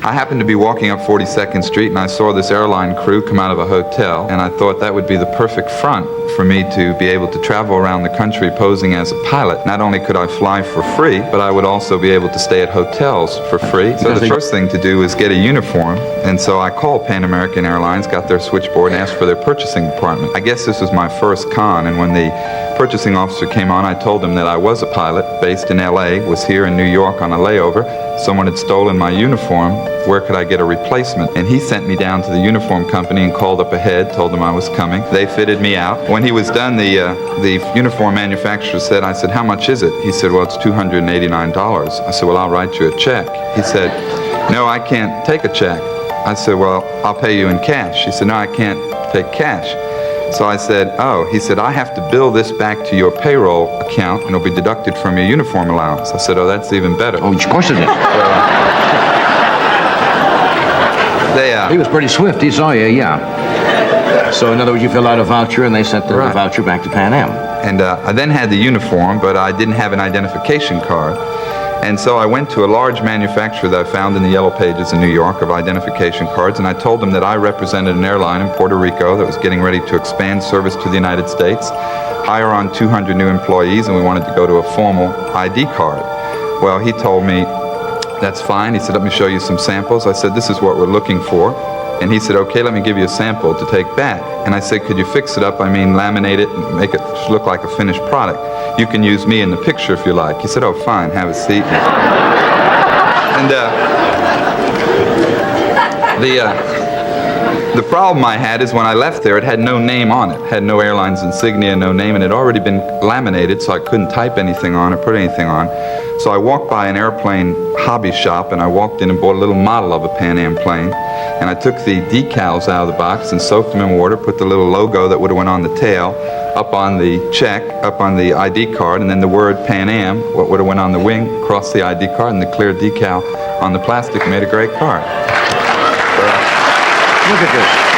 I happened to be walking up 42nd Street and I saw this airline crew come out of a hotel, and I thought that would be the perfect front for me to be able to travel around the country posing as a pilot. Not only could I fly for free, but I would also be able to stay at hotels for free. So the first thing to do is get a uniform, and so I called Pan American Airlines, got their switchboard, and asked for their purchasing department. I guess this was my first con, and when the purchasing officer came on, I told him that I was a pilot based in LA, was here in New York on a layover. Someone had stolen my uniform. Where could I get a replacement? And he sent me down to the uniform company and called up ahead, told them I was coming. They fitted me out. When he was done, the uniform manufacturer said, I said, how much is it? He said, well, it's $289. I said, well, I'll write you a check. He said, no, I can't take a check. I said, well, I'll pay you in cash. He said, no, I can't take cash. So I said, oh, he said, I have to bill this back to your payroll account and it'll be deducted from your uniform allowance. I said, oh, that's even better. Oh, of course it is. He was pretty swift. He saw you, yeah. So in other words, you filled out a voucher and they sent the voucher back to Pan Am. And I then had the uniform, but I didn't have an identification card. And so I went to a large manufacturer that I found in the Yellow Pages in New York of identification cards, and I told them that I represented an airline in Puerto Rico that was getting ready to expand service to the United States, hire on 200 new employees, and we wanted to go to a formal ID card. Well, he told me, that's fine. He said, let me show you some samples. I said, this is what we're looking for. And he said, okay, let me give you a sample to take back. And I said, could you fix it up? I mean, laminate it and make it look like a finished product. You can use me in the picture if you like. He said, oh, fine, have a seat. And the problem I had is when I left there, it had no name on it. It had no airline's insignia, no name, and it had already been laminated, so I couldn't type anything on or put anything on. So I walked by an airplane hobby shop, and I walked in and bought a little model of a Pan Am plane. And I took the decals out of the box and soaked them in water, put the little logo that would have went on the tail up on the check, up on the ID card, and then the word Pan Am, what would have went on the wing, across the ID card, and the clear decal on the plastic made a great car. Look at this.